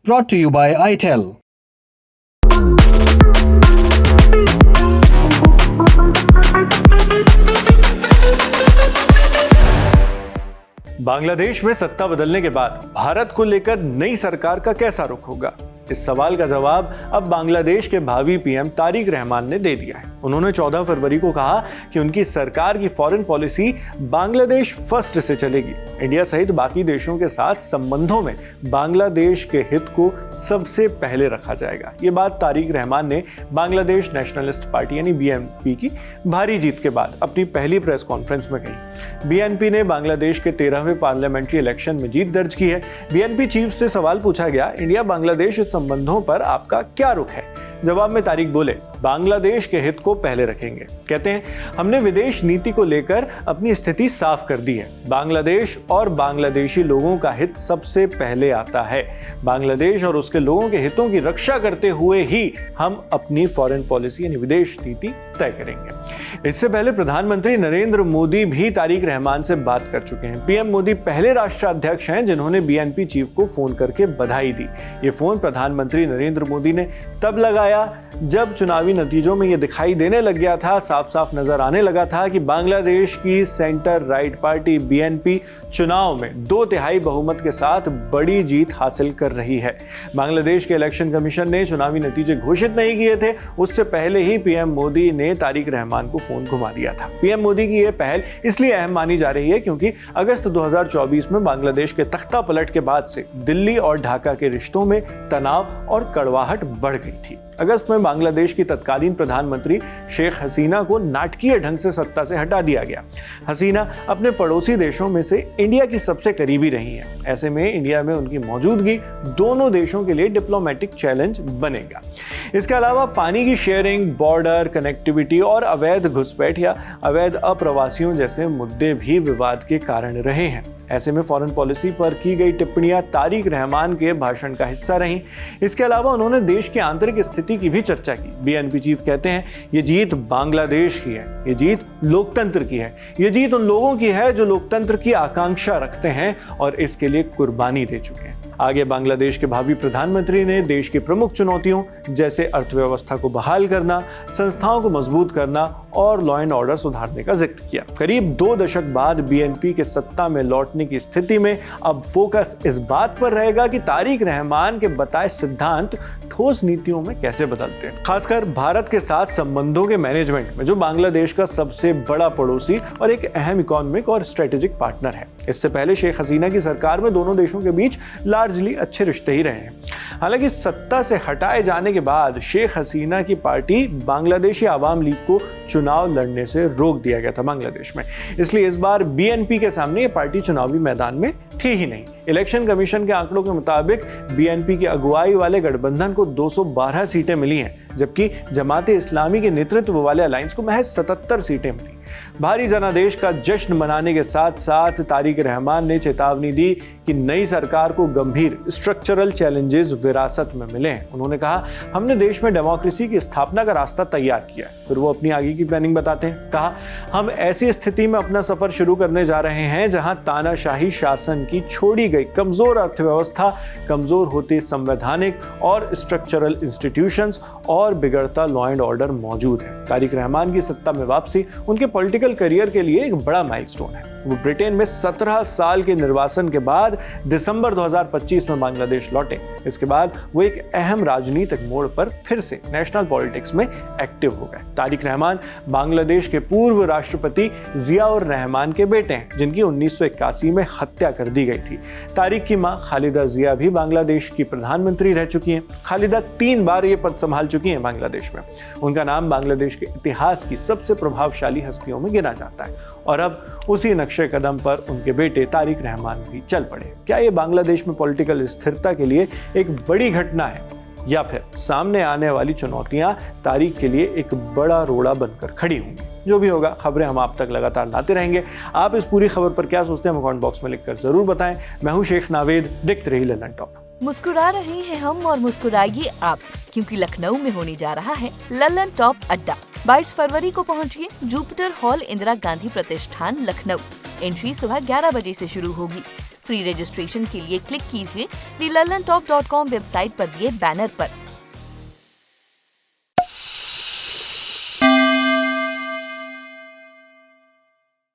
brought to you by ITEL. Bangladesh में सत्ता बदलने के बाद भारत को लेकर नई सरकार का कैसा रुख होगा? इस सवाल का जवाब अब बांग्लादेश के भावी पीएम तारिक रहमान ने दे दिया है। उन्होंने 14 फरवरी को कहा कि उनकी सरकार की फॉरेन पॉलिसी बांग्लादेश फर्स्ट से चलेगी। इंडिया सहित बाकी देशों के साथ संबंधों में बांग्लादेश के हित को सबसे पहले रखा जाएगा। ये बात तारिक रहमान ने बांग्लादेश नेशनलिस्ट पार्टी यानी बीएनपी की भारी जीत के बाद अपनी पहली प्रेस कॉन्फ्रेंस में कही। बीएनपी ने बांग्लादेश के 13वें पार्लियामेंट्री इलेक्शन में जीत दर्ज की है। बीएनपी चीफ से सवाल पूछा गया, इंडिया बांग्लादेश संबंधों पर आपका क्या रुख है? जवाब में तारिक बोले, बांग्लादेश के हित को पहले रखेंगे। कहते हैं, हमने विदेश नीति को लेकर अपनी स्थिति साफ कर दी है। बांग्लादेश और बांग्लादेशी लोगों का हित सबसे पहले आता है। बांग्लादेश और उसके लोगों के हितों की रक्षा करते हुए ही हम अपनी फॉरेन पॉलिसी यानी विदेश नीति तय करेंगे। इससे पहले प्रधानमंत्री नरेंद्र मोदी भी तारिक रहमान से बात कर चुके हैं। पीएम मोदी पहले राष्ट्राध्यक्ष हैं जिन्होंने बीएनपी चीफ को फोन करके बधाई दी। ये फोन प्रधानमंत्री नरेंद्र मोदी ने तब लगाया जब चुनावी नतीजों में यह दिखाई देने लग गया था, साफ साफ नजर आने लगा था कि बांग्लादेश की सेंटर राइट पार्टी बीएनपी चुनाव में 2/3 बहुमत के साथ बड़ी जीत हासिल कर रही है। बांग्लादेश के इलेक्शन कमीशन ने चुनावी नतीजे घोषित नहीं किए थे, उससे पहले ही पीएम मोदी ने तारिक रहमान को फोन घुमा दिया था। पीएम मोदी की यह पहल इसलिए अहम मानी जा रही है क्योंकि अगस्त 2024 में बांग्लादेश के तख्ता पलट के बाद से दिल्ली और ढाका के रिश्तों में तनाव और कड़वाहट बढ़ गई थी। अगस्त में बांग्लादेश की तत्कालीन प्रधानमंत्री शेख हसीना को नाटकीय ढंग से सत्ता से हटा दिया गया। हसीना अपने पड़ोसी देशों में से इंडिया की सबसे करीबी रही हैं। ऐसे में इंडिया में उनकी मौजूदगी दोनों देशों के लिए डिप्लोमेटिक चैलेंज बनेगा। इसके अलावा पानी की शेयरिंग, बॉर्डर कनेक्टिविटी और अवैध घुसपैठ या अवैध अप्रवासियों जैसे मुद्दे भी विवाद के कारण रहे हैं। ऐसे में फॉरेन पॉलिसी पर की गई टिप्पणियां तारिक रहमान के भाषण का हिस्सा रहीं। इसके अलावा उन्होंने देश की आंतरिक स्थिति की भी चर्चा की। बीएनपी चीफ कहते हैं, ये जीत बांग्लादेश की है, ये जीत लोकतंत्र की है, ये जीत उन लोगों की है जो लोकतंत्र की आकांक्षा रखते हैं और इसके लिए कुर्बानी दे चुके हैं। आगे बांग्लादेश के भावी प्रधानमंत्री ने देश की प्रमुख चुनौतियों जैसे अर्थव्यवस्था को बहाल करना, संस्थाओं को मजबूत करना और लॉ एंड ऑर्डर सुधारने का जिक्र किया। करीब 2 दशक बाद बीएनपी के सत्ता में लौटने की स्थिति में अब फोकस इस बात पर रहेगा कि तारिक रहमान के बताए सिद्धांत ठोस नीतियों में कैसे बदलते हैं। खासकर भारत के साथ संबंधों के मैनेजमेंट में, जो बांग्लादेश का सबसे बड़ा पड़ोसी और एक अहम इकोनॉमिक और स्ट्रेटेजिक पार्टनर है। इससे पहले शेख हसीना की सरकार में दोनों देशों के बीच लार्जली अच्छे रिश्ते ही रहे हैं। हालांकि सत्ता से हटाए जाने के बाद शेख हसीना की पार्टी बांग्लादेशी आवाम लीग को चुनाव लड़ने से रोक दिया गया था बांग्लादेश में। इसलिए इस बार बीएनपी के सामने ये पार्टी चुनावी मैदान में थी ही नहीं। इलेक्शन कमीशन के आंकड़ों के मुताबिक बीएनपी की अगुवाई वाले गठबंधन को 212 सीटें मिली हैं, जबकि जमाते इस्लामी के नेतृत्व वाले अलायंस को महज 77 सीटें मिली। भारी जनादेश का जश्न मनाने के साथ साथ तारिक रहमान ने चेतावनी दी कि नई सरकार को गंभीर स्ट्रक्चरल चैलेंजेस विरासत में मिले हैं। उन्होंने कहा, हमने देश में डेमोक्रेसी की स्थापना का रास्ता तैयार किया है। फिर वो अपनी आगे की प्लानिंग बताते हैं। कहा, हम ऐसी स्थिति में अपना सफर शुरू करने जा रहे हैं जहां तानाशाही शासन की छोड़ी गई कमजोर अर्थव्यवस्था, कमजोर होती संवैधानिक और स्ट्रक्चरल इंस्टीट्यूशंस और बिगड़ता लॉ एंड ऑर्डर मौजूद है। तारिक रहमान की सत्ता में वापसी उनके पॉलिटिकल करियर के लिए एक बड़ा माइलस्टोन है। वो ब्रिटेन में 17 साल के निर्वासन के बाद दिसंबर 2025 में बांग्लादेश लौटे। इसके बाद वो एक अहम राजनीतिक मोड़ पर फिर से नेशनल पॉलिटिक्स में एक्टिव हो गए। तारिक रहमान बांग्लादेश के पूर्व राष्ट्रपति जियाउर रहमान के बेटे हैं, जिनकी 1981 में हत्या कर दी गई थी। तारिक की मां खालिदा जिया भी बांग्लादेश की प्रधानमंत्री रह चुकी हैं। खालिदा 3 बार ये पद संभाल चुकी हैं बांग्लादेश में। उनका नाम बांग्लादेश के इतिहास की सबसे प्रभावशाली हस्तियों में गिना जाता है और अब उसी नक्शे कदम पर उनके बेटे तारिक रहमान भी चल पड़े। क्या ये बांग्लादेश में पॉलिटिकल स्थिरता के लिए एक बड़ी घटना है या फिर सामने आने वाली चुनौतियां तारिक के लिए एक बड़ा रोड़ा बनकर खड़ी होंगी? जो भी होगा, खबरें हम आप तक लगातार लाते रहेंगे। आप इस पूरी खबर पर क्या सोचते हैं, हमें कमेंट बॉक्स में लिखकर जरूर बताएं। मैं हूं शेख नावेद, देखते रहिए ललन टॉप। मुस्कुरा रहे हैं हम और मुस्कुराइए आप, क्योंकि लखनऊ में होने जा रहा है ललन टॉप अड्डा। 22 फरवरी को पहुंचिए जुपिटर हॉल, इंदिरा गांधी प्रतिष्ठान, लखनऊ। एंट्री सुबह 11 बजे से शुरू होगी। फ्री रजिस्ट्रेशन के लिए क्लिक कीजिए the lallantop.com वेबसाइट पर दिए बैनर पर